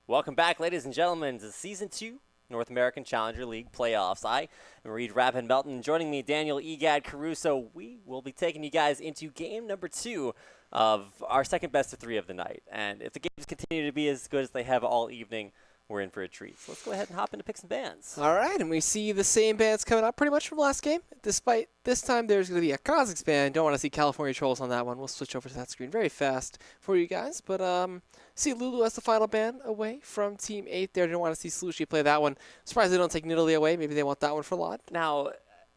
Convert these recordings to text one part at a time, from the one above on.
Welcome back, ladies and gentlemen, to Season 2 North American Challenger League playoffs. I am Reed Rapid Melton. Joining me, Daniel Egad Caruso. We will be taking you guys into game number 2 of our second best of 3 of the night. And if the games continue to be as good as they have all evening, we're in for a treat. So let's go ahead and hop into picks and bans. All right, and we see the same bands coming up pretty much from last game, despite this time there's going to be a Kazakhs band. Don't want to see California Trolls on that one. We'll switch over to that screen very fast for you guys. But see Lulu as the final band away from Team 8 there. Didn't want to see Slushie play that one. Surprised they don't take Nidalee away. Maybe they want that one for Lod. Now,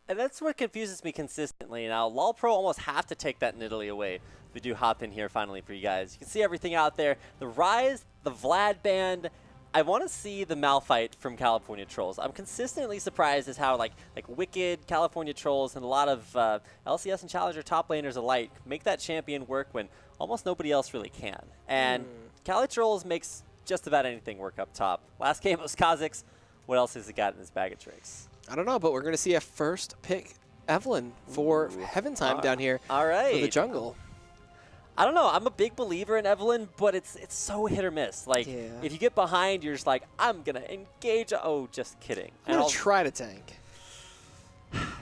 and that's what confuses me consistently. Now, LoLPro almost have to take that Nidalee away. We do hop in here finally for you guys. You can see everything out there. The Rise, the Vlad band. I want to see the Malphite from California Trolls. I'm consistently surprised as how like Wicked, California Trolls, and a lot of LCS and Challenger top laners alike make that champion work when almost nobody else really can. And Cali Trolls makes just about anything work up top. Last game was Kazakhs. What else has he got in his bag of tricks? I don't know, but we're going to see a first pick Evelyn for Heaven Time down here for the jungle. I don't know. I'm a big believer in Evelyn, but it's so hit or miss. Like, if you get behind, you're just like, I'm going to engage. Oh, just kidding. I'm going to try to tank.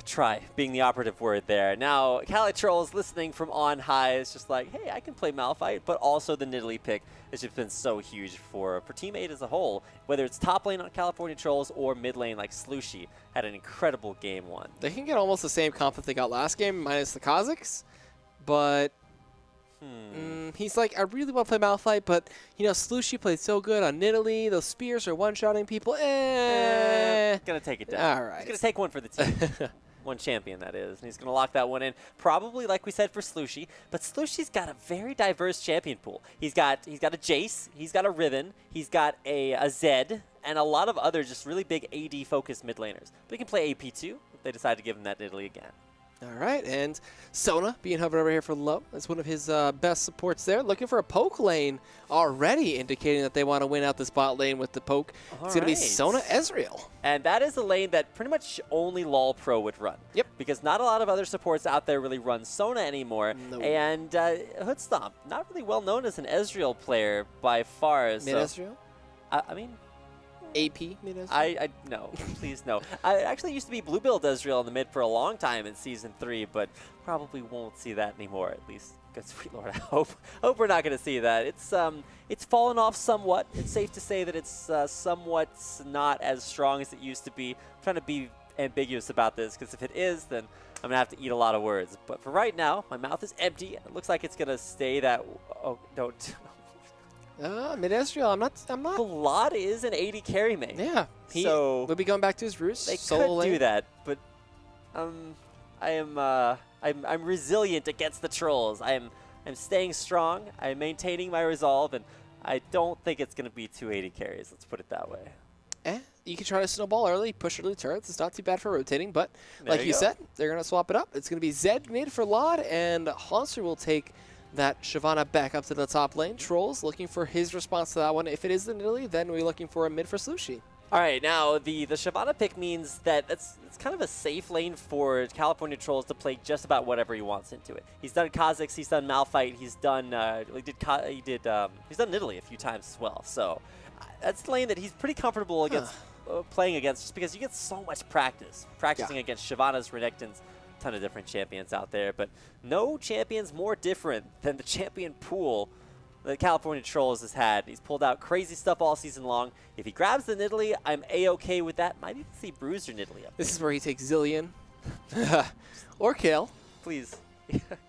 Try being the operative word there. Now, Cali Trolls listening from on high is just like, hey, I can play Malphite, but also the Nidalee pick has just been so huge for Team 8 as a whole. Whether it's top lane on California Trolls or mid lane like Slushie, had an incredible game 1. They can get almost the same comp that they got last game, minus the Kazakhs, but... he's like, I really want to play Malphite, but, you know, Slushie played so good on Nidalee. Those spears are one-shotting people. Gonna take it down. All right. He's gonna take one for the team. One champion, that is. And he's gonna lock that one in. Probably, like we said, for Slushie. But Slushie's got a very diverse champion pool. He's got a Jace. He's got a Riven. He's got a Zed. And a lot of other just really big AD-focused mid laners. But he can play AP too if they decide to give him that Nidalee again. All right, and Sona being hovered over here for low. That's one of his best supports there. Looking for a poke lane already, indicating that they want to win out this bot lane with the poke. It's going to be Sona Ezreal. And that is a lane that pretty much only LoLPro would run. Yep. Because not a lot of other supports out there really run Sona anymore. No. And Hoodstomp, not really well known as an Ezreal player by far. Mid Ezreal? I mean... AP mid Ezreal? No, please no. I actually used to be blue build Ezreal in the mid for a long time in Season 3, but probably won't see that anymore, at least. Good sweet lord, I hope we're not going to see that. It's fallen off somewhat. It's safe to say that it's somewhat not as strong as it used to be. I'm trying to be ambiguous about this, because if it is, then I'm going to have to eat a lot of words. But for right now, my mouth is empty. It looks like it's going to stay that... Oh, don't... Mid Ezreal, I'm not. Vlad is an 80 carry main. Yeah, so we'll be going back to his roots. They could do that, but I'm resilient against the trolls. I'm staying strong. I'm maintaining my resolve, and I don't think it's going to be 280 carries. Let's put it that way. You can try to snowball early, push early turrets. It's not too bad for rotating, but like you said, they're going to swap it up. It's going to be Zed mid for Lod, and Hanser will take that Shyvana back up to the top lane. Trolls looking for his response to that one. If it is the Nidalee, then we're looking for a mid for Slushie. All right, now the Shyvana pick means that it's kind of a safe lane for California Trolls to play just about whatever he wants into it. He's done Kazakhs, he's done Malphite, he's done he's done Nidalee a few times as well. So that's the lane that he's pretty comfortable against playing against, just because you get so much practicing against Shyvana's, Renekton's. Ton of different champions out there, but no champion's more different than the champion pool that California Trolls has had. He's pulled out crazy stuff all season long. If he grabs the Nidalee, I'm A-okay with that. Might even see Bruiser Nidalee up. This is where he takes Zillion or Kale. Please.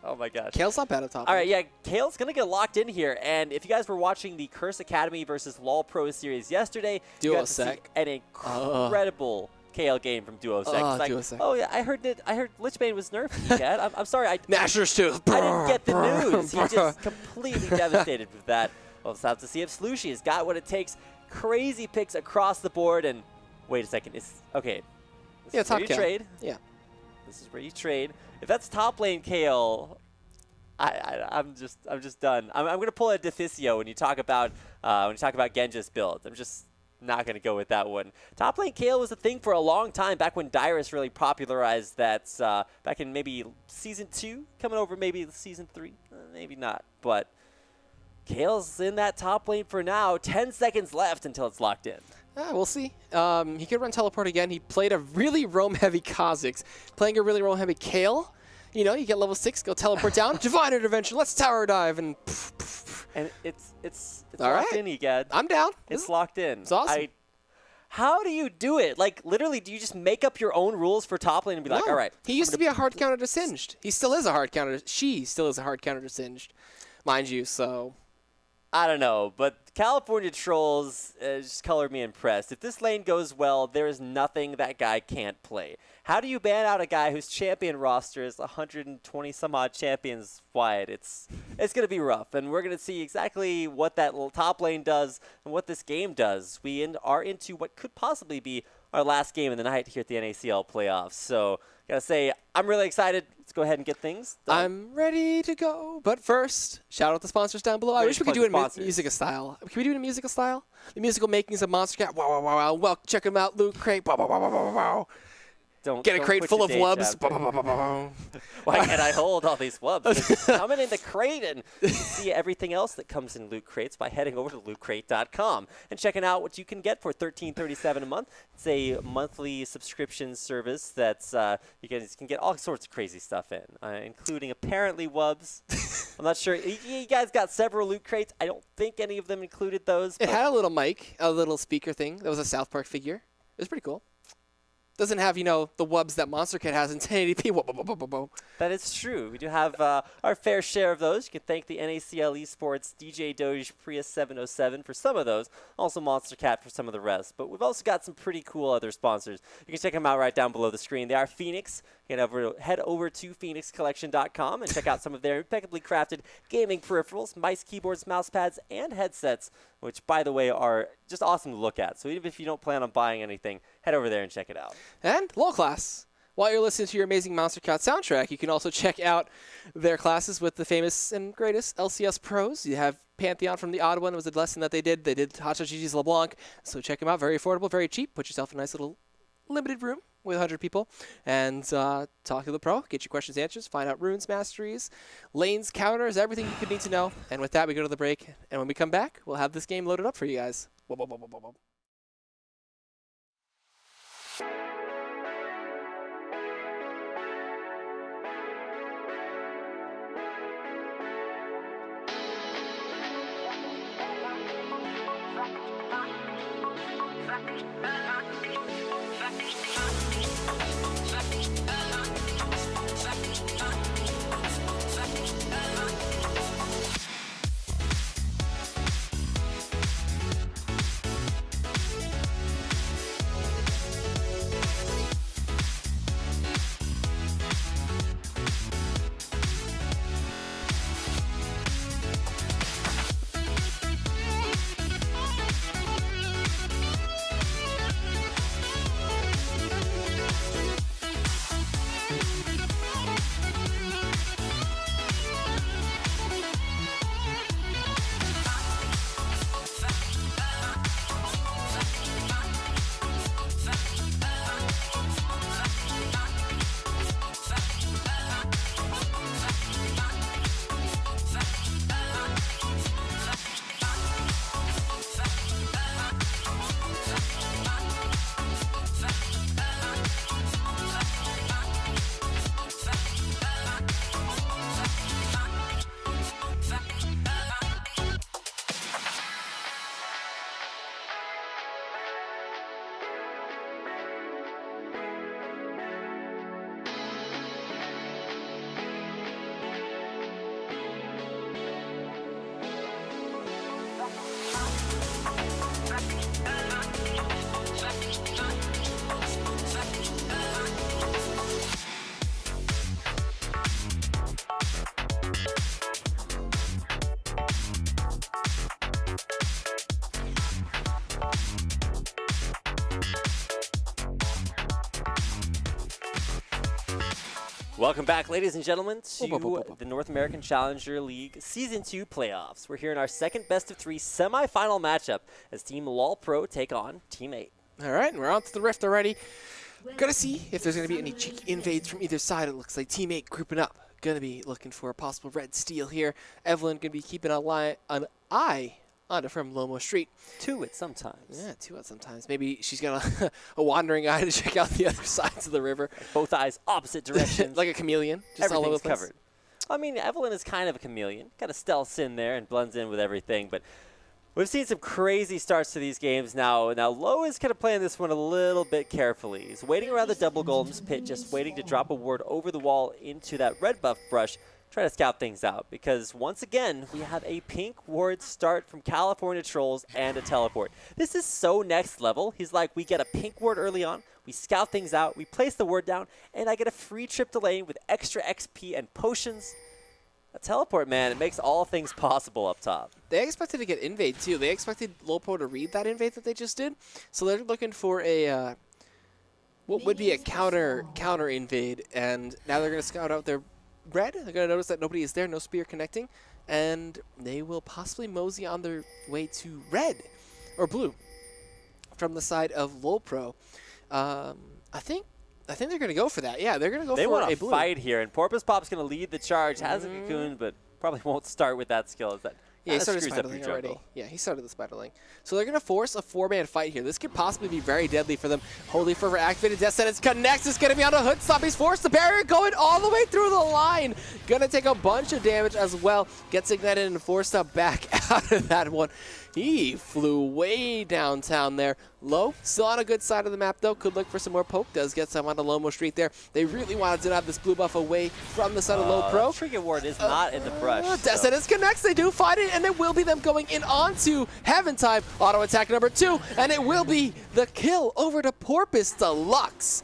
Oh my gosh. Kale's not bad at top. All right, yeah, Kale's going to get locked in here, and if you guys were watching the Curse Academy versus LoLPro series yesterday, you got to see an incredible Kale game from Duosec. Oh yeah, I heard Lichbane was nerfed. Yeah, I'm sorry. Nashor's Tooth. I didn't get the news. He just completely devastated with that. We'll just have to see if Slushie has got what it takes. Crazy picks across the board. And wait a second, okay. This is where you trade. Yeah. This is where you trade. If that's top lane Kale, I'm just done. I'm gonna pull a Deficio when you talk about Genji's builds. I'm just not going to go with that one. Top lane Kale was a thing for a long time, back when Dyrus really popularized that, back in maybe Season 2, coming over maybe Season 3. Maybe not, but Kale's in that top lane for now. 10 seconds left until it's locked in. We'll see. He could run teleport again. He played a really roam-heavy Kha'Zix, playing a really roam-heavy Kale. You know, you get level 6, go teleport down, Divine Intervention, let's tower dive, and And it's All locked right. in, Egad. I'm down. It's locked in. It's awesome. How do you do it? Like, literally, do you just make up your own rules for top lane and be like, No. all right. He used to be a hard counter to Singed. He still is a hard counter. She still is a hard counter to Singed, mind you, so. I don't know, but California Trolls just color me impressed. If this lane goes well, there is nothing that guy can't play. How do you ban out a guy whose champion roster is 120 some odd champions wide? It's going to be rough, and we're going to see exactly what that little top lane does and what this game does. We are into what could possibly be our last game of the night here at the NACL playoffs. So, gotta say, I'm really excited. Let's go ahead and get things done. I'm ready to go. But first, shout out the sponsors down below. I Ready wish to we could plug do it the in sponsors. musical style. Can we do it in musical style? The musical makings of Monster Cat. Wow, wow, wow, wow. Well, check them out, Loot Crate. Wow, wow, wow, wow, wow, wow. Get a crate quit full your of day wubs. job. Wow, wow, wow, wow, wow. Why can't I hold all these wubs? They're coming in the crate, and you can see everything else that comes in Loot Crates by heading over to lootcrate.com and checking out what you can get for $13.37 a month. It's a monthly subscription service that's you guys can get all sorts of crazy stuff in, including apparently wubs. I'm not sure. You guys got several Loot Crates. I don't think any of them included those. It but had a little mic, a little speaker thing. That was a South Park figure. It was pretty cool. Doesn't have, you know, the wubs that Monster Cat has in 1080p. Whoa, whoa, whoa, whoa, whoa. That is true. We do have our fair share of those. You can thank the NACL Esports, DJ Doge, Prius 707 for some of those, also Monster Cat for some of the rest. But we've also got some pretty cool other sponsors. You can check them out right down below the screen. They are Phoenix. You can head over to phoenixcollection.com and check out some of their impeccably crafted gaming peripherals, mice, keyboards, mouse pads, and headsets, which, by the way, are just awesome to look at. So even if you don't plan on buying anything, head over there and check it out. And LoL class. While you're listening to your amazing Monster Cat soundtrack, you can also check out their classes with the famous and greatest LCS pros. You have Pantheon from the Odd One. It was a lesson that they did. They did Hotshot GG's LeBlanc. So check them out. Very affordable, very cheap. Put yourself in a nice little limited room with 100 people and talk to the pro, get your questions answers, find out runes masteries, lanes, counters, everything you could need to know. And with that, we go to the break. And when we come back, we'll have this game loaded up for you guys. Whoa, whoa, whoa, whoa, whoa, whoa. Welcome back, ladies and gentlemen, to the North American Challenger League Season 2 playoffs. We're here in our second best-of-3 semifinal matchup as Team LoLPro take on Team 8. All right, and we're on to the Rift already. Gonna see if there's gonna be any cheeky invades from either side. It looks like Team 8 grouping up. going to be looking for a possible red steal here. Evelyn going to be keeping an eye on it from Lomo Street. 2 it sometimes. Yeah, 2 out sometimes. Maybe she's got a wandering eye to check out the other sides of the river. Both eyes opposite directions. Like a chameleon. Just all over the place. Covered. I mean, Evelyn is kind of a chameleon. Kind of stealths in there and blends in with everything. But we've seen some crazy starts to these games now. Now, Lo is kind of playing this one a little bit carefully. He's waiting around the double golems pit, just waiting to drop a ward over the wall into that red buff brush. Try to scout things out, because once again, we have a pink ward start from California Trolls and a teleport. This is so next level. He's like, we get a pink ward early on, we scout things out, we place the ward down, and I get a free trip to lane with extra XP and potions. A teleport, man, it makes all things possible up top. They expected to get invade, too. They expected LoLPro to read that invade that they just did. So they're looking for a, what would be a counter invade, and now they're going to scout out their red. They're going to notice that nobody is there, no spear connecting, and they will possibly mosey on their way to red or blue from the side of LoLPro. I think they're going to go for that. Yeah, they're going to go for a blue. They want to fight here, and Porpoise Pop's going to lead the charge. Has a cocoon, but probably won't start with that skill. Yeah, he started Spiderling already. Yeah, he started the Spiderling. So they're going to force a 4-man fight here. This could possibly be very deadly for them. Holy Fervor activated. Death Sentence connects. It's going to be on a hood stop. He's forced the barrier going all the way through the line. Going to take a bunch of damage as well. Gets ignited and forced up back out of that one. He flew way downtown there. Low, still on a good side of the map, though. Could look for some more poke. Does get some on the Lomo Street there. They really wanted to have this blue buff away from the side of LoLPro. Trinket Ward is not in the brush. Death Sentence connects. They do find it, and it will be them going in onto Heaven Time. Auto attack number 2, and it will be the kill over to Porpoise Deluxe.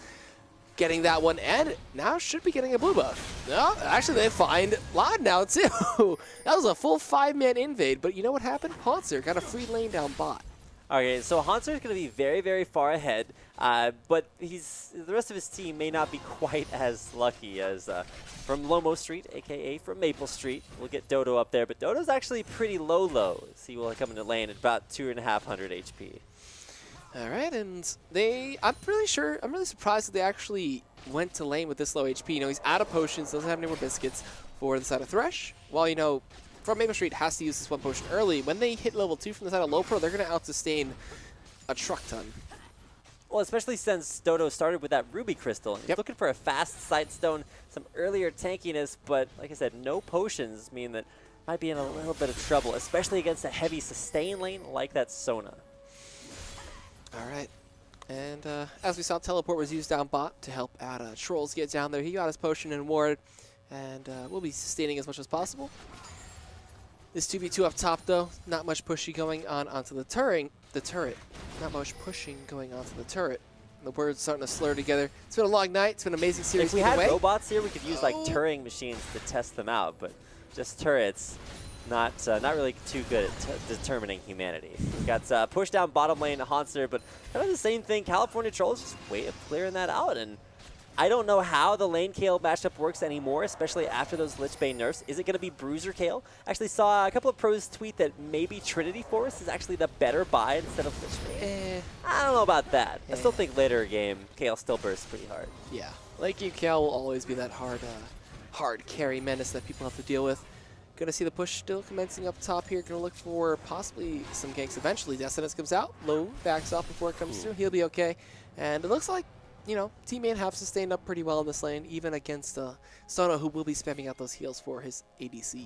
Getting that one, and now should be getting a blue buff. No, actually they find Lod now too. That was a full 5-man invade, but you know what happened? Haunter got a free lane down bot. Okay, so Haunter is going to be very, very far ahead, but the rest of his team may not be quite as lucky as from Lomo Street, a.k.a. from Maple Street. We'll get Dodo up there, but Dodo's actually pretty low. So he will come into lane at about 2,500 HP. All right, and I'm really surprised that they actually went to lane with this low HP. You know, he's out of potions, doesn't have any more biscuits for the side of Thresh. While, you know, from Maple Street has to use this one potion early. When they hit level 2 from the side of LoLPro, they're going to out-sustain a truck ton. Well, especially since Dodo started with that Ruby Crystal. He's looking for a fast Sightstone, some earlier tankiness, but like I said, no potions mean that might be in a little bit of trouble, especially against a heavy sustain lane like that Sona. All right, and as we saw, Teleport was used down bot to help out Trolls get down there. He got his potion and ward, and we'll be sustaining as much as possible. This 2v2 up top, though, not much pushing going on onto the turret. Not much pushing going onto the turret. The words starting to slur together. It's been a long night. It's been an amazing series. If we had robots here, we could use like Turing machines to test them out, but just turrets. Not really too good at determining humanity. We've got push down bottom lane to Haunter, but kind of the same thing. California Trolls just way of clearing that out, and I don't know how the lane Kale matchup works anymore, especially after those Lich Bane nerfs. Is it going to be Bruiser Kale? Actually saw a couple of pros tweet that maybe Trinity Force is actually the better buy instead of Lich Bane. I don't know about that. I still think later game, Kale still bursts pretty hard. Yeah, Late game Kale will always be that hard carry menace that people have to deal with. Going to see the push still commencing up top here. Going to look for possibly some ganks eventually. Death Sentence comes out. Low backs off before it comes through. He'll be okay. And it looks like, you know, teammate have sustained up pretty well in this lane, even against Sona, who will be spamming out those heals for his ADC.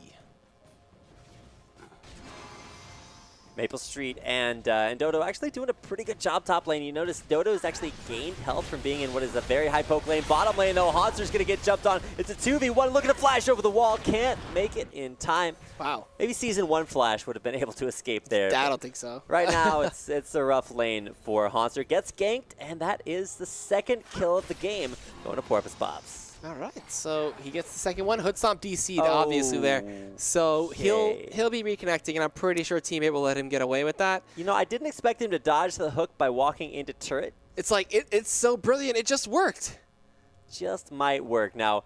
Maple Street and Dodo actually doing a pretty good job top lane. You notice Dodo's actually gained health from being in what is a very high poke lane. Bottom lane, though, Haunter's going to get jumped on. It's a 2v1, looking to flash over the wall. Can't make it in time. Wow. Maybe Season 1 Flash would have been able to escape there. I don't think so. Right now, it's a rough lane for Haunter. Gets ganked, and that is the second kill of the game going to Porpoise Pops. All right, so he gets the second one. Hood Stomp DC'd, obviously, there. So he'll be reconnecting, and I'm pretty sure teammate will let him get away with that. You know, I didn't expect him to dodge the hook by walking into turret. It's like, it's so brilliant. It just worked. Just might work. Now,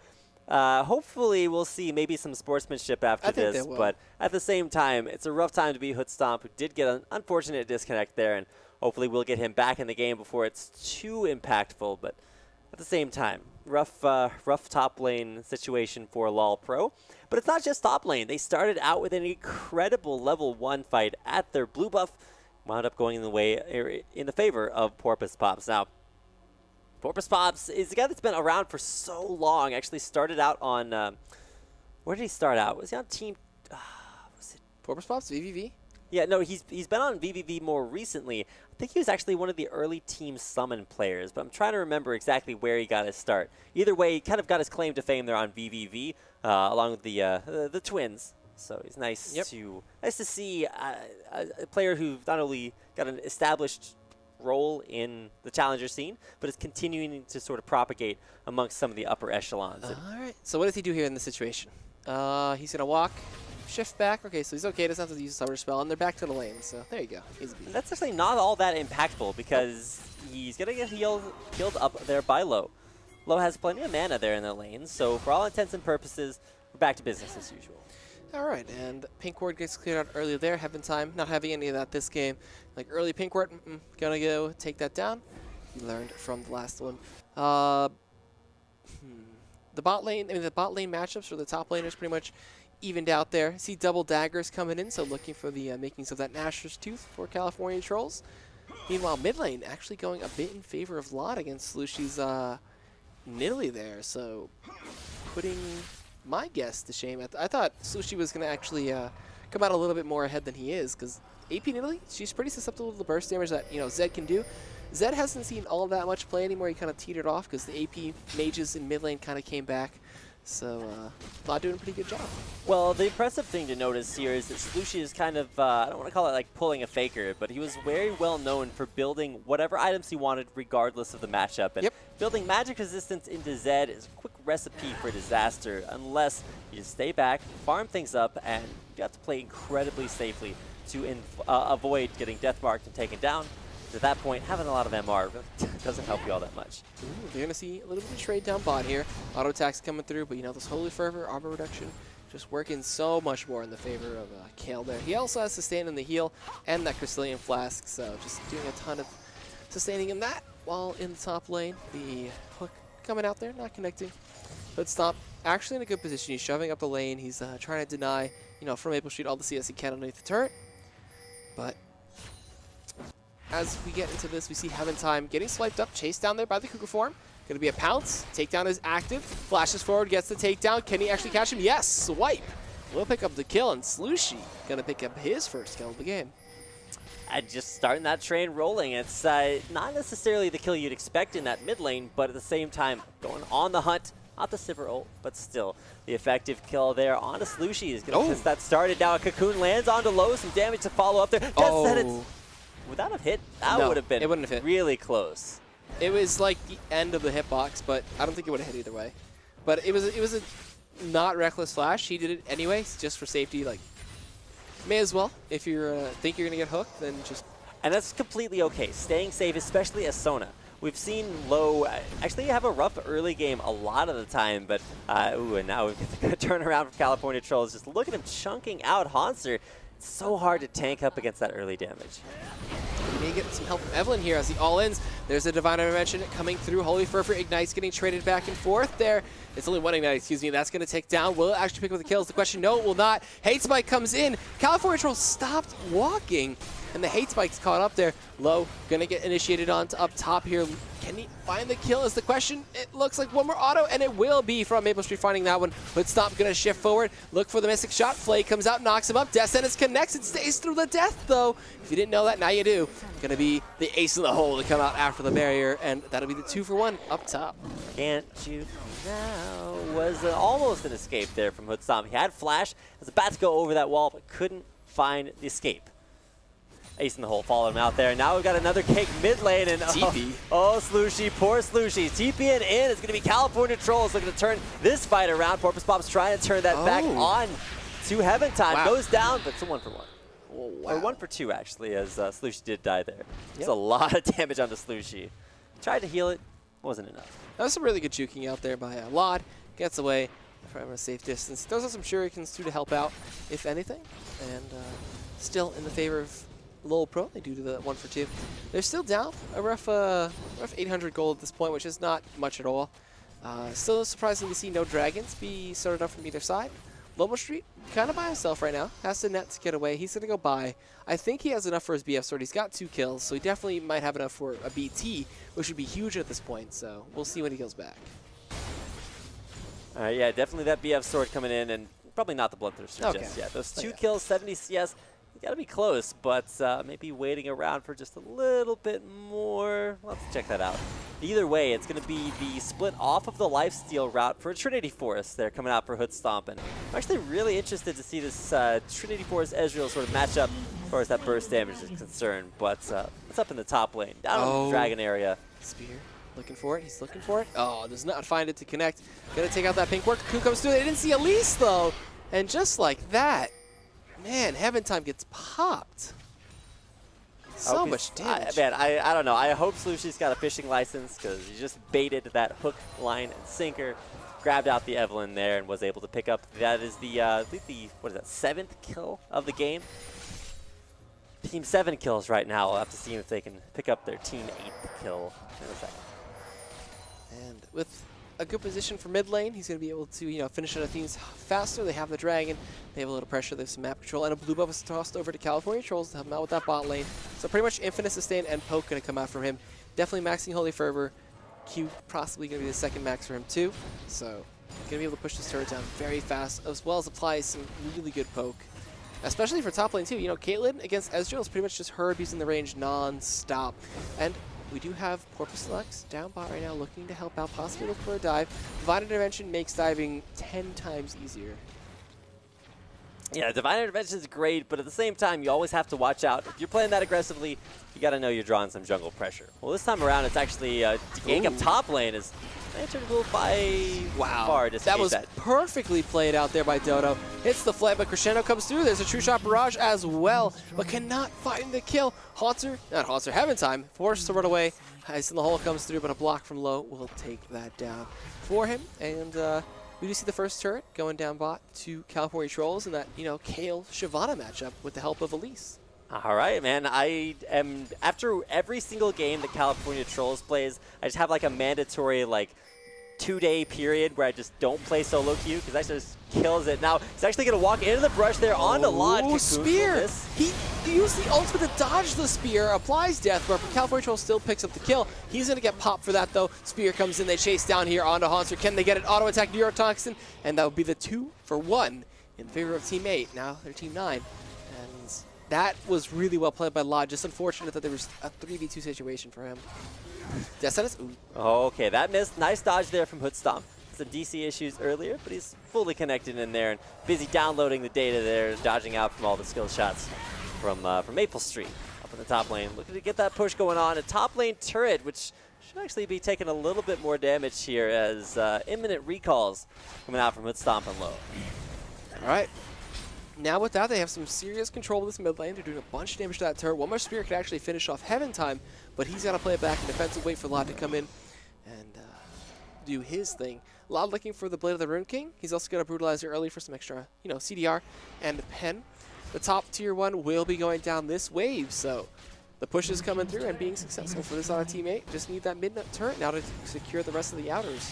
hopefully we'll see maybe some sportsmanship after this, but at the same time, it's a rough time to be Hood Stomp, who did get an unfortunate disconnect there, and hopefully we'll get him back in the game before it's too impactful, but at the same time, rough top lane situation for LoLPro. But it's not just top lane. They started out with an incredible level 1 fight at their blue buff, wound up going in the favor of Porpoise Pops. Now, Porpoise Pops is a guy that's been around for so long. Actually started out on, where did he start out? Was he on team, was it Porpoise Pops, VVV? Yeah, no, he's been on VVV more recently. I think he was actually one of the early Team Summon players, but I'm trying to remember exactly where he got his start. Either way, he kind of got his claim to fame there on VVV, along with the twins. So it's nice to see a player who not only got an established role in the challenger scene, but is continuing to sort of propagate amongst some of the upper echelons. All right. So what does he do here in this situation? He's gonna walk. Shift back. Okay, so he's okay. Doesn't have to use a summer spell, and they're back to the lane. So there you go. Easy. That's actually not all that impactful because he's gonna get healed up there by Lo. Lo has plenty of mana there in the lane, so for all intents and purposes, we're back to business as usual. All right, and pink ward gets cleared out early there. Heaven time, not having any of that this game. Like early pink ward, gonna go take that down. We learned from the last one. The bot lane, the bot lane matchups for the top laners pretty much evened out there. See double daggers coming in, so looking for the makings of that Nashor's Tooth for California Trolls. Meanwhile, mid lane actually going a bit in favor of Lot against Slushy's Nidalee there, so putting my guess to shame. I thought Slushy was going to actually come out a little bit more ahead than he is, because AP Nidalee, she's pretty susceptible to the burst damage that Zed can do. Zed hasn't seen all that much play anymore. He kind of teetered off because the AP mages in mid lane kind of came back. So, Lot doing a pretty good job. Well, the impressive thing to notice here is that Slushy is kind of, I don't want to call it like pulling a faker, but he was very well known for building whatever items he wanted regardless of the matchup. And building magic resistance into Zed is a quick recipe for disaster unless you just stay back, farm things up, and you have to play incredibly safely to avoid getting deathmarked and taken down. At that point, having a lot of MR doesn't help you all that much. You're going to see a little bit of trade down bot here. Auto attacks coming through, but this Holy Fervor, armor reduction, just working so much more in the favor of Kale there. He also has sustain in the heal and that Crystallian Flask, so just doing a ton of sustaining in that. While in the top lane, the hook coming out there, not connecting. But Stomp actually in a good position. He's shoving up the lane. He's trying to deny, from Maple Street all the CS he can underneath the turret. But as we get into this, we see Heaven Time getting swiped up, chased down there by the Cougar form. Going to be a pounce. Takedown is active. Flashes forward, gets the takedown. Can he actually catch him? Yes, swipe. Will pick up the kill, and Slushy going to pick up his first kill of the game. And just starting that train rolling. It's not necessarily the kill you'd expect in that mid lane, but at the same time, going on the hunt. Not the Sivir ult, but still. The effective kill there onto Slushy is going to get that started. Now a Cocoon lands onto Low, some damage to follow up there. Would that have hit? That would have been it wouldn't have hit. Really close. It was like the end of the hitbox, but I don't think it would have hit either way. But it was a not reckless flash. He did it anyway, just for safety. Like, may as well. If you think you're gonna get hooked, then just. And that's completely okay. Staying safe, especially as Sona. We've seen Low actually have a rough early game a lot of the time, but and now we get the good turnaround from California Trolls. Just look at him chunking out Hanser. It's so hard to tank up against that early damage. He may get some help from Evelyn here as he all-ins. There's a Divine Intervention coming through. Holy Fervor Ignites getting traded back and forth there. It's only one Ignite, excuse me. That's going to take down. Will it actually pick up the kills? The question, no, it will not. Hate Spike comes in. California Troll stopped walking, and the Hate Spike's caught up there. Low going to get initiated on to up top here. Can he find the kill is the question. It looks like one more auto, and it will be from Maple Street finding that one. But Stomp going to shift forward. Look for the Mystic Shot. Flay comes out, knocks him up. Death Sentence connects. It stays through the death, though. If you didn't know that, now you do. Going to be the ace in the hole to come out after the barrier, and that'll be the 2-for-1 up top. Can't you now? Was almost an escape there from Hood Stomp. He had Flash. Was about to go over that wall, but couldn't find the escape. Ace in the hole, followed him out there. Now we've got another cake mid lane, and Slushy, poor Slushy. TPing in. It's going to be California Trolls looking to turn this fight around. Porpoise Pop's trying to turn that back on to Heaven Time. Goes down, but it's a 1-for-1. Or 1-for-2, actually, as Slushy did die there. It's a lot of damage onto Slushy. Tried to heal it, wasn't enough. That was some really good juking out there by Lod. Gets away from a safe distance. Those are some shurikens too to help out, if anything. And still in the favor of LoLPro. They do the 1-for-2. They're still down a rough 800 gold at this point, which is not much at all. Still surprising to see no dragons be started up from either side. LoLPro Street kind of by himself right now. Has to net to get away. He's going to go by. I think he has enough for his BF sword. He's got 2 kills, so he definitely might have enough for a BT, which would be huge at this point. So we'll see when he goes back. Yeah, definitely that BF sword coming in, and probably not the Bloodthirster just yet. Those 2 kills, 70 CS, you got to be close, but maybe waiting around for just a little bit more. Let's check that out. Either way, it's going to be the split off of the lifesteal route for Trinity Force. They're coming out for Hood Stomp, and I'm actually really interested to see this Trinity Force Ezreal sort of match up as far as that burst damage is concerned. But it's up in the top lane, down in the Dragon area. Spear. Looking for it. He's looking for it. Oh, does not find it to connect. Gonna take out that pink ward. Cocoon comes through. They didn't see Elise, though. And just like that, man, Heaven Time gets popped. So much damage. Man, I don't know. I hope Slushy's got a fishing license because he just baited that hook, line, and sinker. Grabbed out the Evelyn there and was able to pick up. That is the, I think the, what is that, 7th kill of the game? Team 7 kills right now. We'll have to see if they can pick up their team 8th kill in a second. And with a good position for mid lane, he's going to be able to, finish out things faster. They have the dragon. They have a little pressure. They have some map control. And a blue buff is tossed over to California Trolls to help him out with that bot lane. So pretty much infinite sustain and poke going to come out from him. Definitely maxing Holy Fervor. Q possibly going to be the 2nd max for him too. So going to be able to push this turret down very fast, as well as apply some really good poke. Especially for top lane too. Caitlyn against Ezreal is pretty much just her abusing the range non-stop. And we do have Porpoise Lux down bot right now looking to help out, possibly look for a dive. Divine Intervention makes diving 10 times easier. Yeah, Divine Intervention is great, but at the same time, you always have to watch out. If you're playing that aggressively, you got to know you're drawing some jungle pressure. Well, this time around, it's actually to gank up top lane is Lantern will by far to that was perfectly played out there by Dodo. Hits the flank, but Crescendo comes through. There's a True Shot Barrage as well, but cannot find the kill. Heaven Time, forced to run away. Ice in the hole comes through, but a block from low will take that down for him. And we do see the first turret going down bot to California Trolls in that, Kayle Shyvana matchup with the help of Elise. All right, man. I am, after every single game that California Trolls plays, I just have like a mandatory 2-day period where I just don't play solo queue because that just kills it. Now, he's actually going to walk into the brush there onto Lod. Oh, spear! He used the ultimate to dodge the spear, applies death, but California Troll still picks up the kill. He's going to get popped for that, though. Spear comes in, they chase down here onto Haunter. Can they get an auto attack Neurotoxin? And that would be the 2 for 1 in favor of Team 8. Now they're Team 9. And that was really well played by Lod. Just unfortunate that there was a 3v2 situation for him. Death Sentence? Okay, that missed. Nice dodge there from Hood Stomp. Some DC issues earlier, but he's fully connected in there and busy downloading the data there, dodging out from all the skill shots from Maple Street. Up in the top lane, looking to get that push going on. A top lane turret, which should actually be taking a little bit more damage here as imminent recalls coming out from Hood Stomp and low. All right. Now with that, they have some serious control of this mid lane. They're doing a bunch of damage to that turret. One more spear could actually finish off Heaven Time, but he's got to play it back in defensive, wait for Lod to come in and do his thing. Lod looking for the Blade of the Rune King. He's also got a Brutalizer early for some extra, CDR and the pen. The top tier 1 will be going down this wave, so the push is coming through and being successful for this other teammate. Just need that mid turret now to secure the rest of the outers.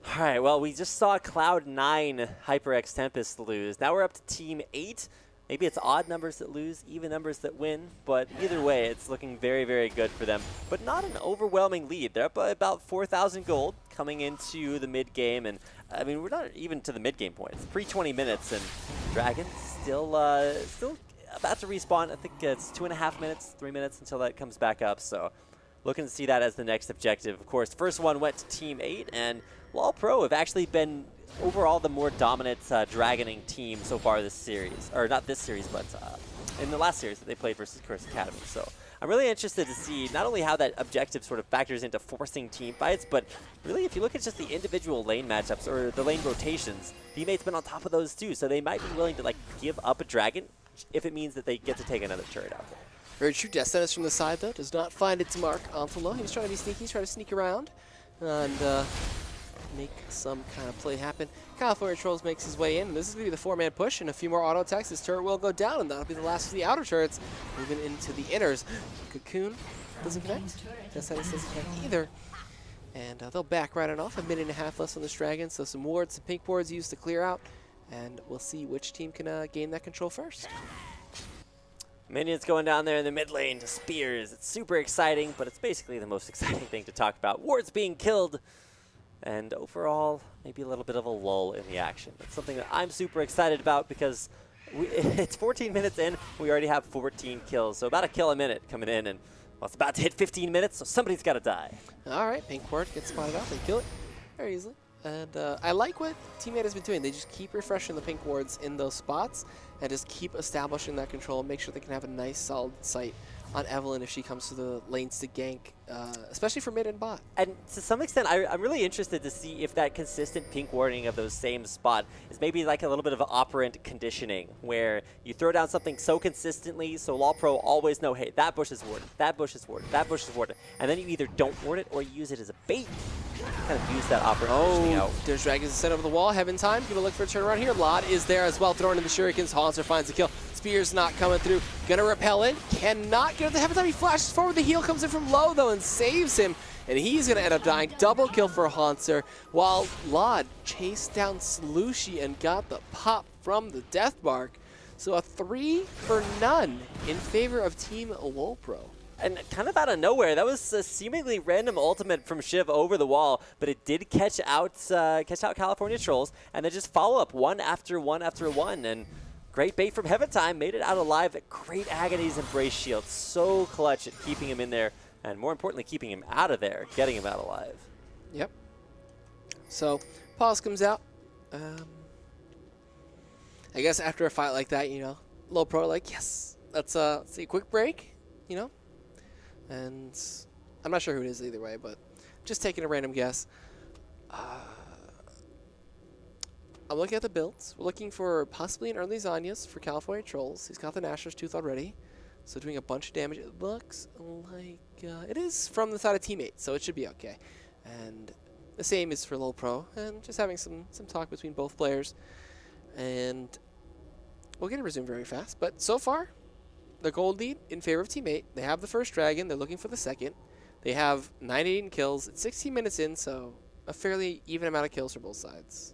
All right, well, we just saw Cloud9 HyperX Tempest lose. Now we're up to Team 8. Maybe it's odd numbers that lose, even numbers that win, but either way, it's looking very, very good for them. But not an overwhelming lead. They're up by about 4,000 gold coming into the mid-game, and I mean, we're not even to the mid-game point. It's pre-20 minutes, and Dragon still about to respawn. I think it's 2.5 minutes, 3 minutes until that comes back up, so looking to see that as the next objective. Of course, first one went to Team 8, and LoLPro have actually been overall the more dominant Dragoning team so far this series. Or not this series, but in the last series that they played versus Curse Academy. So I'm really interested to see not only how that objective sort of factors into forcing team fights, but really if you look at just the individual lane matchups or the lane rotations, teammates been on top of those too. So they might be willing to give up a Dragon if it means that they get to take another turret out there. Very true. Death Sentence from the side, though, does not find it to mark onto low. He was trying to be sneaky, he's trying to sneak around and make some kind of play happen. California Trolls makes his way in, and this is going to be the 4-man push, and a few more auto attacks. This turret will go down, and that'll be the last of the outer turrets, moving into the inners. Cocoon doesn't connect. Death Sentence doesn't connect either. And they'll back right on off. A minute and a half left on this dragon, so some wards, some pink wards used to clear out. And we'll see which team can gain that control first. Minions going down there in the mid lane to spears. It's super exciting, but it's basically the most exciting thing to talk about. Wards being killed. And overall, maybe a little bit of a lull in the action. That's something that I'm super excited about because it's 14 minutes in. We already have 14 kills, so about a kill a minute coming in. And well, it's about to hit 15 minutes, so somebody's got to die. All right, pink ward gets spotted out. They kill it very easily. And I like what Teammate has been doing. They just keep refreshing the pink wards in those spots and just keep establishing that control and make sure they can have a nice solid sight on Evelyn if she comes to the lanes to gank, especially for mid and bot. And to some extent, I'm really interested to see if that consistent pink warding of those same spot is maybe like a little bit of operant conditioning, where you throw down something so consistently, so LoLPro always know, hey, that bush is warded, that bush is warded, that bush is warded, and then you either don't ward it or you use it as a bait. Kind of use that operant conditioning out. There's Dragons set over the wall. Heaven time. Gonna look for a turnaround here. Lod is there as well, throwing in the shurikens. Hollister finds the kill. Spear's not coming through. Gonna repel in. Cannot get the Heaven time. He flashes forward. The heal comes in from low though and saves him. And he's gonna end up dying. Double kill for Hanser, while Lod chased down Slushy and got the pop from the death mark. So a 3 for none in favor of Team LoLPro. And kind of out of nowhere, that was a seemingly random ultimate from Shiv over the wall, but it did catch out California Trolls, and then just follow up one after one after one. And great bait from Heaven Time, made it out alive. Great Agony's Embrace shield, so clutch at keeping him in there, and more importantly, keeping him out of there, getting him out alive. Yep. So pause comes out. I guess after a fight like that, you know, LoLPro like, yes, let's see a quick break, you know. And I'm not sure who it is either way, but just taking a random guess. I'm looking at the builds. We're looking for possibly an early Zanyas for California Trolls. He's got the Nashor's Tooth already, so doing a bunch of damage. It looks like it is from the side of Teammate, so it should be okay. And the same is for LoLPro, and just having some talk between both players. And we'll get it resumed very fast, but so far, the gold lead in favor of Teammate. They have the first dragon. They're looking for the second. They have 98 kills. It's 16 minutes in, so a fairly even amount of kills for both sides.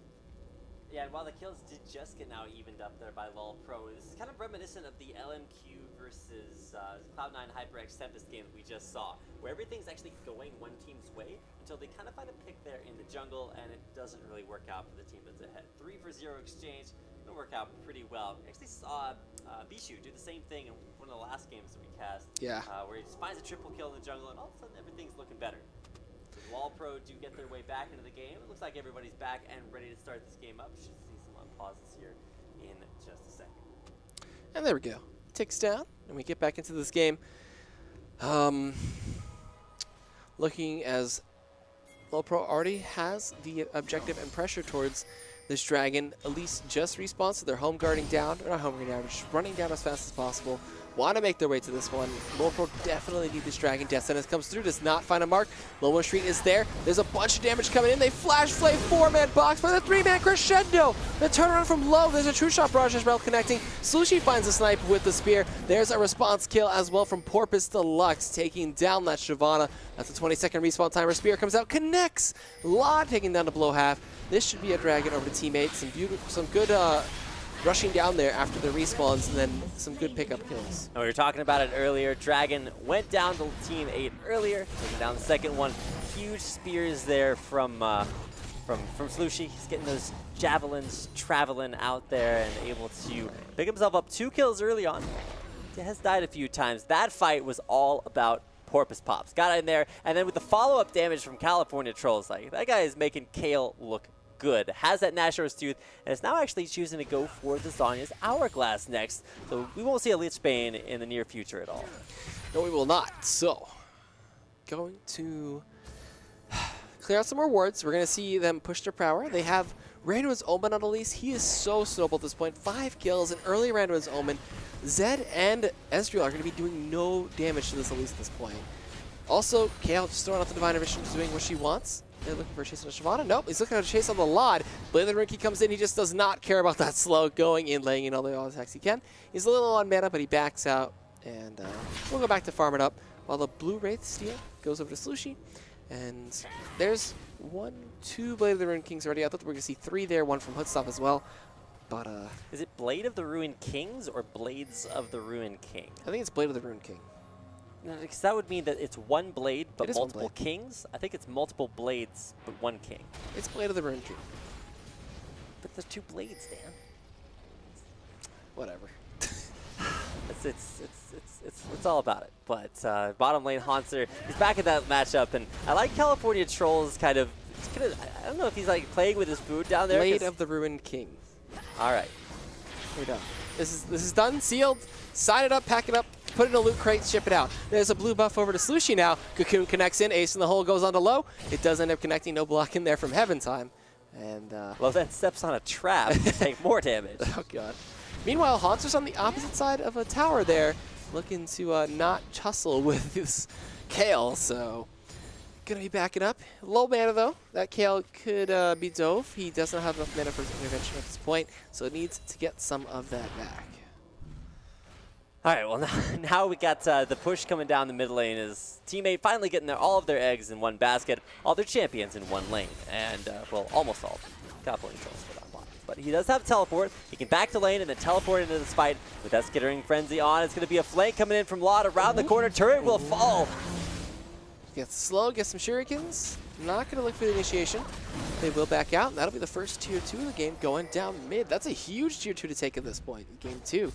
Yeah, and while the kills did just get now evened up there by LoLPro, this is kind of reminiscent of the LMQ versus Cloud9 HyperX Tempest game that we just saw, where everything's actually going one team's way until they kind of find a pick there in the jungle, and it doesn't really work out for the team that's ahead. 3-for-0 exchange. It'll work out pretty well. We actually saw Bishu do the same thing in one of the last games that we cast. Yeah. Where he just finds a triple kill in the jungle, and all of a sudden everything's looking better. So LoLPro do get their way back into the game. It looks like everybody's back and ready to start this game up. Should see some pauses here in just a second. And there we go. Ticks down, and we get back into this game. Looking as LoLPro already has the objective and pressure towards this dragon. Elise just respawns, so they're home guarding down. They're not home guarding down, just running down as fast as possible. Want to make their way to this one. LoLPro definitely need this dragon. Death Sentence comes through, does not find a mark. Lomo Street is there. There's a bunch of damage coming in. They flash flame 4-man box by the 3-man crescendo. The turnaround from low. There's a true shot barrage as well connecting. Slushy finds a snipe with the spear. There's a response kill as well from Porpoise Deluxe, taking down that Shyvana. That's a 20-second respawn timer. Spear comes out, connects. Lod taking down to below half. This should be a dragon over to Teammate. Some good rushing down there after the respawns, and then some good pickup kills. We were talking about it earlier. Dragon went down to Team 8 earlier, taking down the second one. Huge spears there from Slushy. He's getting those javelins traveling out there and able to pick himself up 2 kills early on. He has died a few times. That fight was all about Porpoise Pops. Got in there, and then with the follow-up damage from California Trolls, like that guy is making Kale look good. Has that Nashor's Tooth, and is now actually choosing to go for the Zhonya's Hourglass next. So we won't see a Lich Bane in the near future at all. No, we will not. So, going to clear out some more wards. We're going to see them push their power. They have Randuin's Omen on Elise. He is so snowball at this point. 5 kills, an early Randuin's Omen. Zed and Ezreal are going to be doing no damage to this Elise at this point. Also, Kale just throwing out the Divine Vision, just doing what she wants. They're looking for a chase on Shyvana. Nope, he's looking at a chase on the Lod. Blade of the Rinky comes in. He just does not care about that slow, going in, laying in all the attacks he can. He's a little on mana, but he backs out. And we'll go back to farm it up while the Blue Wraith Steel goes over to Slushy. And there's 1, 2 Blade of the Ruined Kings already. I thought we were going to see 3 there, 1 from Hoodstop as well. But is it Blade of the Ruined Kings or Blades of the Ruined King? I think it's Blade of the Ruined King. No, because that would mean that it's 1 blade but It is 1 multiple blade. kings. I think it's multiple blades but 1 king. It's Blade of the Ruined King. But there's 2 blades, Dan. Whatever. It's all about it. But bottom lane Hanser, he's back in that matchup, and I like California Trolls kind of. I don't know if he's like playing with his food down there. Blade of the Ruined King. All right, we're done. This is done, sealed. Sign it up, pack it up, put it in a loot crate, ship it out. There's a blue buff over to Slushy now. Cocoon connects in, Ace in the hole goes on to low. It does end up connecting, no block in there from Heaven Time. And well, then steps on a trap to take more damage. Oh god. Meanwhile, Hanser's on the opposite side of a tower there, looking to not tussle with this Kale, so gonna be backing up. Low mana though. That Kale could be dove. He does not have enough mana for his intervention at this point, so it needs to get some of that back. All right, well, now we got the push coming down the mid lane. Is teammate finally getting all of their eggs in one basket, all their champions in one lane, and, well, almost all of them. California Trolls for that block. But he does have teleport. He can back to lane and then teleport into this fight. With that Skittering Frenzy on, it's going to be a flank coming in from Lot around the corner. Turret will fall. Gets slow, gets some shurikens. Not going to look for the initiation. They will back out, and that'll be the first tier 2 of the game going down mid. That's a huge tier 2 to take at this point in game 2.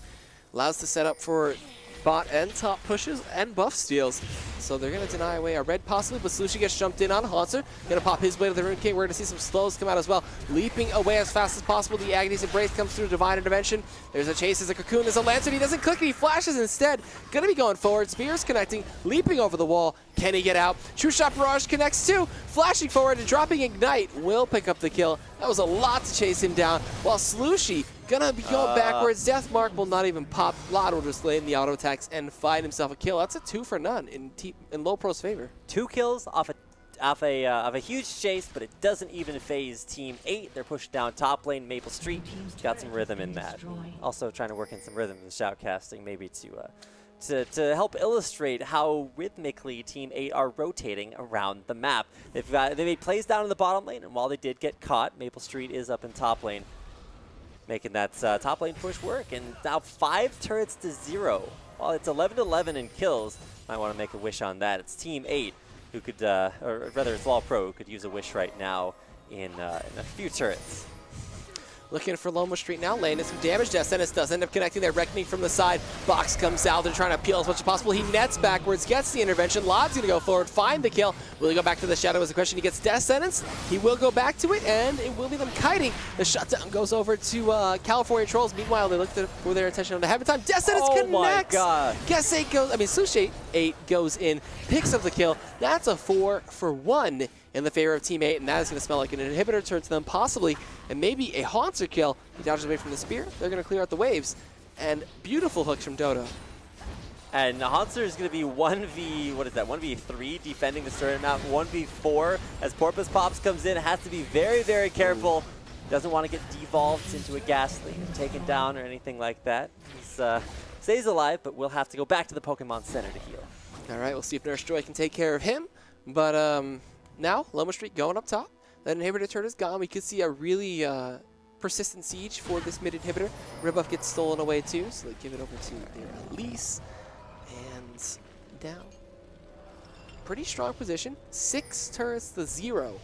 Allows to set up for bot and top pushes and buff steals. So they're going to deny away a red possibly, but Slushy gets jumped in on Hanser. Going to pop his Blade of the Ruined King. We're going to see some slows come out as well. Leaping away as fast as possible. The Agony's Embrace comes through Divine Intervention. There's a chase as a Cocoon. There's a Lantern. He doesn't click it. He flashes instead. Going to be going forward. Spears connecting. Leaping over the wall. Can he get out? True Shot Barrage connects too. Flashing forward and dropping Ignite. Will pick up the kill. That was a lot to chase him down. While Slushy gonna be going backwards. Death Mark will not even pop. Lot will just lay in the auto attacks and find himself a kill. That's a 2 for none in LoLPro's favor. 2 kills off a huge chase, but it doesn't even phase Team 8. They're pushed down top lane. Maple Street got some rhythm in that. Also trying to work in some rhythm in the shoutcasting, maybe to help illustrate how rhythmically Team 8 are rotating around the map. They made plays down in the bottom lane, and while they did get caught, Maple Street is up in top lane, making that top lane push work. And now 5 turrets to 0. While it's 11-11 in kills, might want to make a wish on that. It's Team 8 who could, or rather it's LoLPro who could use a wish right now in a few turrets. Looking for Loma Street now, laying in some damage. Death Sentence does end up connecting there, Reckoning from the side. Box comes out, they're trying to peel as much as possible. He nets backwards, gets the intervention. Lod's gonna go forward, find the kill. Will he go back to the Shadow is the question. He gets Death Sentence. He will go back to it, and it will be them kiting. The shutdown goes over to California Trolls. Meanwhile, they look for their attention on the Heaven Time. Death Sentence connects! My God. Guess 8 goes, Slushy 8 goes in, picks up the kill. That's a 4 for 1 in the favor of Team 8, and that is going to smell like an inhibitor turn to them, possibly, and maybe a Hanser kill. He dodges away from the spear. They're going to clear out the waves, and beautiful hooks from Dodo. And Hanser is going to be 1v3 defending the turret map, 1v4 as Porpoise Pops comes in. Has to be very, very careful. Doesn't want to get devolved into a Ghastly or taken down or anything like that. He stays alive, but we'll have to go back to the Pokemon Center to heal. All right, we'll see if Nurse Joy can take care of him, but now, Loma Street going up top. That inhibitor turret is gone. We could see a really persistent siege for this mid inhibitor. Red buff gets stolen away too, so they give it over to their Elise. And down. Pretty strong position. 6 turrets to 0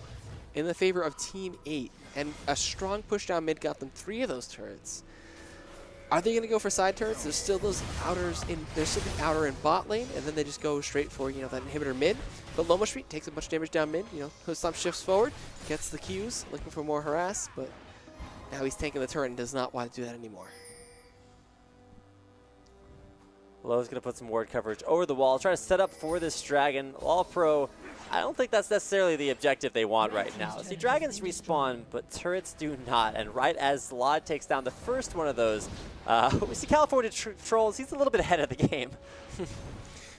in the favor of Team 8. And a strong push down mid got them 3 of those turrets. Are they going to go for side turrets? There's still those outers in. There's still the outer in bot lane, and then they just go straight for that inhibitor mid. But Loma Street takes a bunch of damage down mid. Hoodstop shifts forward, gets the Qs, looking for more harass, but now he's tanking the turret and does not want to do that anymore. Lowe's going to put some ward coverage over the wall, try to set up for this dragon. LoLPro, I don't think that's necessarily the objective they want right now. See, dragons respawn, but turrets do not. And right as Lod takes down the first one of those, we see California Trolls. He's a little bit ahead of the game.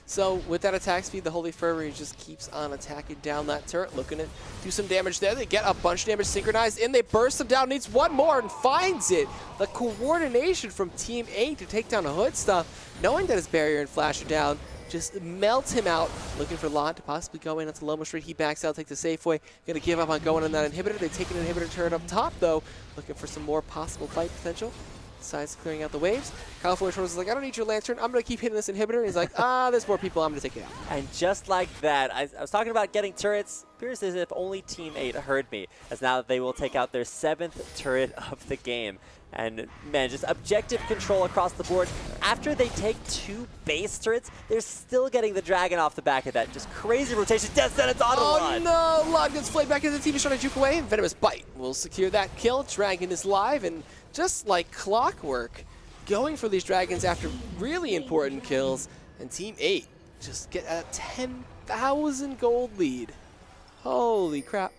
So with that attack speed, the Holy Fervor just keeps on attacking down that turret, looking to do some damage there. They get a bunch of damage synchronized in. They burst him down, needs one more and finds it. The coordination from Team 8 to take down a Hoodstop, knowing that his barrier and flash are down, just melt him out. Looking for Lod to possibly go in onto LoLPro Street. He backs out, takes the Safeway. Going to give up on going on that inhibitor. They take an inhibitor turret up top, though. Looking for some more possible fight potential. Decides clearing out the waves. California Trolls is like, I don't need your lantern. I'm going to keep hitting this inhibitor. He's like, there's more people. I'm going to take it out. And just like that, I was talking about getting turrets. Appears as if only Team 8 heard me, as now they will take out their 7th turret of the game. And man, just objective control across the board. After they take 2 base turrets, they're still getting the dragon off the back of that. Just crazy rotation. Death sentence on Lod. Oh no, Lod gets flayed back into the team. He's trying to juke away. Venomous Bite will secure that kill. Dragon is live, and just like clockwork, going for these dragons after really important kills. And Team 8 just get a 10,000 gold lead. Holy crap.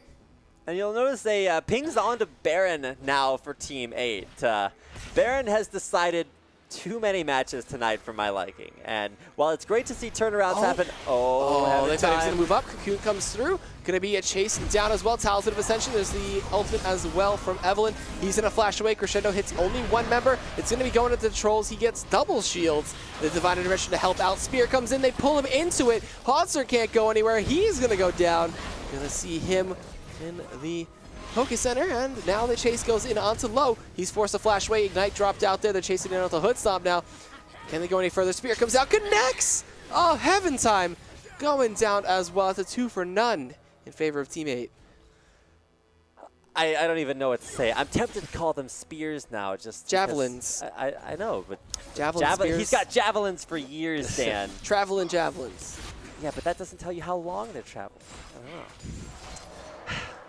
And you'll notice they pings onto Baron now for Team 8. Baron has decided too many matches tonight for my liking. And while it's great to see turnarounds happen, they thought he was going to move up. Cocoon comes through. Going to be a chase down as well. Talented of Ascension. There's the ultimate as well from Evelyn. He's in a flash away. Crescendo hits only 1 member. It's going to be going into the Trolls. He gets double shields. The Divine Intervention to help out. Spear comes in. They pull him into it. Hotzer can't go anywhere. He's going to go down. Going to see him in the Poke Center, and now the chase goes in onto Low. He's forced to flash away. Ignite dropped out there. They're chasing in onto Hood Stomp now. Can they go any further? Spear comes out, connects! Oh, heaven time! Going down as well. It's a 2 for none in favor of Team 8. I don't even know what to say. I'm tempted to call them spears now. Just javelins. I know, but Javelin. He's got javelins for years, Dan. Traveling javelins. Yeah, but that doesn't tell you how long they're traveling. I don't know.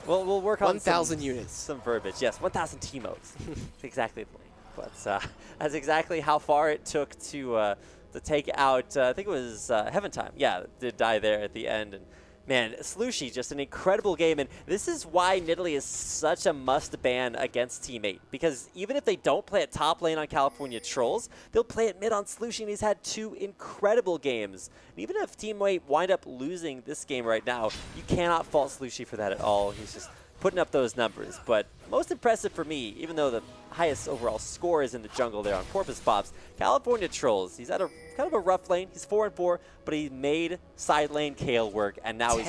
Well, we'll work on 1,000 units. Some verbiage. Yes, 1,000 T-modes. That's exactly the link. But that's exactly how far it took to take out, I think it was Heaven Time. Yeah, did die there at the end. And man, Slushy, just an incredible game. And this is why Nidalee is such a must-ban against Team 8. Because even if they don't play at top lane on California Trolls, they'll play at mid on Slushy, and he's had 2 incredible games. And even if Team 8 wind up losing this game right now, you cannot fault Slushy for that at all. He's just putting up those numbers. But most impressive for me, even though the highest overall score is in the jungle there on Porpoise Pops, California Trolls, he's at a kind of a rough lane. He's 4-4, but he made side lane Kale work, and now he's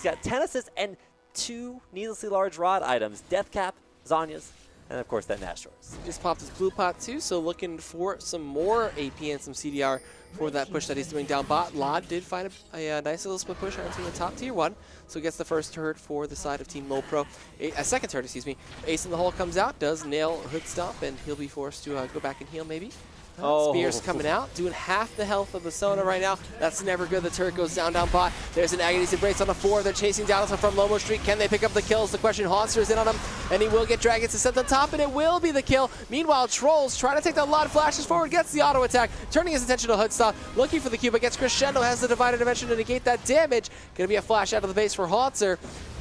got 10 assists and 2 needlessly large rod items. Death Cap, Zhonya's, and of course that Nashor's. Just popped his blue pot too, so looking for some more AP and some CDR for that push that he's doing down bot. Lod did find a nice little split push onto the top tier 1, so gets the first turret for the side of Team LoLPro. A second turret, excuse me. Ace in the hole comes out, does nail Hood Stomp, and he'll be forced to go back and heal maybe. Spear's coming out, doing half the health of the Sona right now. That's never good. The turret goes down bot. There's an Agony's Embrace on the 4. They're chasing down from LoLPro Street. Can they pick up the kills? The question, Haunster's in on him, and he will get Dragons to set the top, and it will be the kill. Meanwhile, Trolls trying to take that Lod, flashes forward, gets the auto attack, turning his attention to Hood Stomp, looking for the Q, but gets Crescendo, has the Divine Intervention to negate that damage. Gonna be a flash out of the base for Haunster.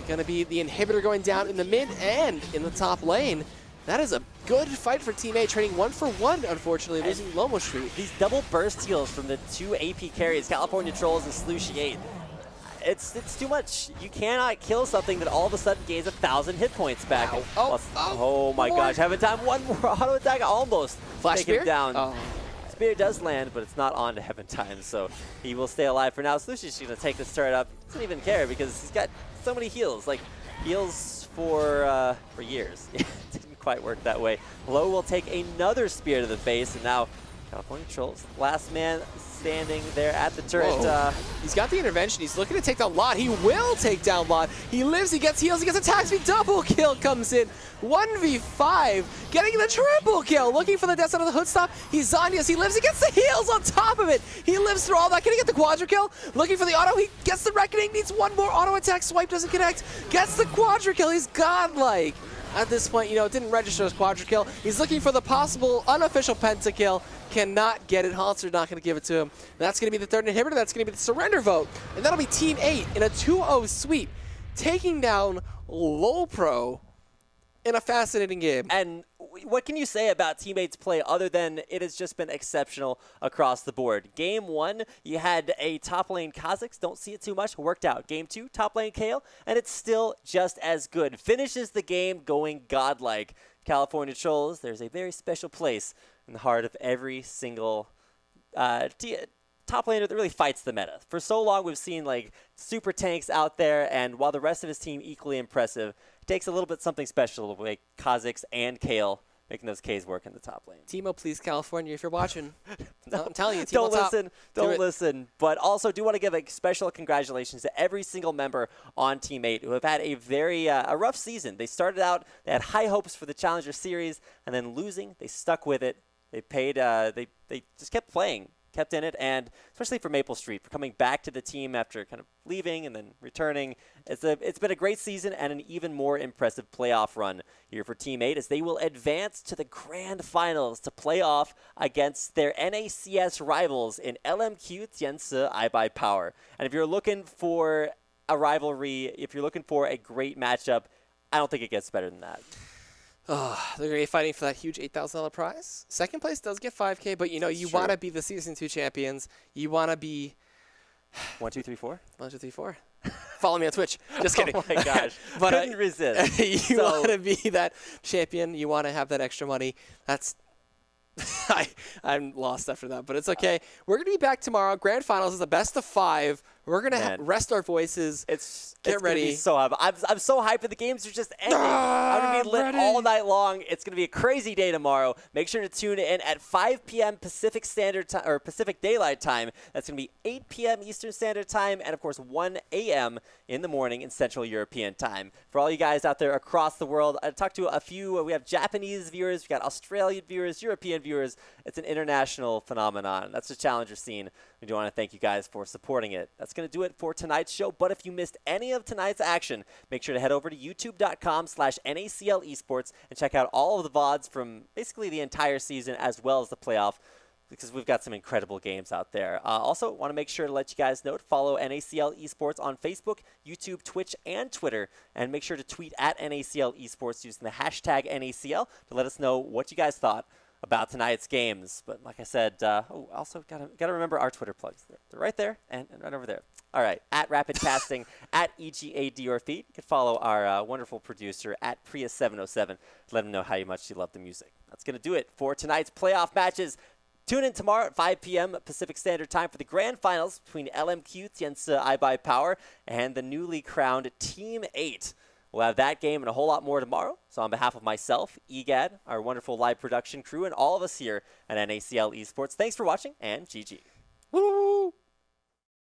Gonna be the inhibitor going down in the mid and in the top lane. That is a good fight for Team 8, trading 1 for 1, unfortunately, losing LoLPro Street. These double burst heals from the 2 AP carries, California Trolls and Slushy 8. It's too much. You cannot kill something that all of a sudden gains 1,000 hit points back. Oh my gosh, Heaven Time, 1 more auto attack, almost take him down. Oh. Spear does land, but it's not on to Heaven Time, so he will stay alive for now. Slushy's going to take this turret up. He doesn't even care because he's got so many heals. Like, heals for years. It didn't quite work that way. Low will take another spear to the face, and now California Trolls, last man standing there at the turret. He's got the intervention. He's looking to take down Lod. He will take down Lod. He lives, he gets heals, he gets attack speed. Double kill comes in. 1v5, getting the triple kill. Looking for the death out of the Hood Stomp. He's Zhonya's, he lives, he gets the heals on top of it. He lives through all that. Can he get the quadra kill? Looking for the auto, he gets the Reckoning, needs 1 more auto attack. Swipe doesn't connect. Gets the quadra kill. He's godlike. At this point, you know, it didn't register as quadra kill. He's looking for the possible unofficial pentakill. Cannot get it. Haunster's not going to give it to him. That's going to be the 3rd inhibitor. That's going to be the surrender vote. And that'll be Team 8 in a 2-0 sweep, taking down LoLPro in a fascinating game. And what can you say about Team 8's play other than it has just been exceptional across the board? Game 1, you had a top lane Kha'Zix. Don't see it too much. Worked out. Game 2, top lane Kale. And it's still just as good. Finishes the game going godlike. California Trolls, there's a very special place in the heart of every single top top laner that really fights the meta. For so long, we've seen like super tanks out there, and while the rest of his team equally impressive, it takes a little bit something special like Kha'Zix and Kale making those Ks work in the top lane. Timo, please, California, if you're watching. No, I'm telling you, Timo Don't top. listen. Don't listen. But also do want to give a special congratulations to every single member on Team 8 who have had a very a rough season. They started out, they had high hopes for the Challenger Series, and then losing, they stuck with it. They paid. They just kept playing, kept in it, and especially for Maple Street for coming back to the team after kind of leaving and then returning. It's been a great season and an even more impressive playoff run here for Team 8 as they will advance to the grand finals to play off against their NACS rivals in LMQ Tianse iBuy Power. And if you're looking for a rivalry, if you're looking for a great matchup, I don't think it gets better than that. Oh, they're going to be fighting for that huge $8,000 prize. Second place does get $5K, but you want to be the Season 2 champions. You want to be 1, 2, 3, 4. 1, 2, 3, 4. Follow me on Twitch. Just kidding. Oh my gosh. But couldn't resist. You want to be that champion. You want to have that extra money. That's I'm lost after that, but it's okay. We're going to be back tomorrow. Grand Finals is a best of 5. We're going to rest our voices. It's Get ready. Be so hype. I'm so hyped that the games are just ending. I'm going to be lit all night long. It's going to be a crazy day tomorrow. Make sure to tune in at 5 p.m. Pacific Standard Time or Pacific Daylight Time. That's going to be 8 p.m. Eastern Standard Time and of course 1 a.m. in the morning in Central European Time. For all you guys out there across the world, I talked to a few. We have Japanese viewers, we got Australian viewers, European viewers. It's an international phenomenon. That's the Challenger scene. We do want to thank you guys for supporting it. That's going to do it for tonight's show. But if you missed any of tonight's action, make sure to head over to youtube.com/NACL Esports and check out all of the VODs from basically the entire season as well as the playoff, because we've got some incredible games out there. Also, want to make sure to let you guys know to follow NACL Esports on Facebook, YouTube, Twitch, and Twitter. And make sure to tweet at NACL Esports using the hashtag NACL to let us know what you guys thought about tonight's games. But like I said, also gotta remember our Twitter plugs. They're right there and right over there. All right, at Rapid Casting, at EGADorfeed. You can follow our wonderful producer at Priya707. Let him know how much you love the music. That's going to do it for tonight's playoff matches. Tune in tomorrow at 5 p.m. Pacific Standard Time for the grand finals between LMQ Tianse iBuy Power and the newly crowned Team 8. We'll have that game and a whole lot more tomorrow. So on behalf of myself, EGAD, our wonderful live production crew, and all of us here at NACL Esports, thanks for watching, and GG. Woo!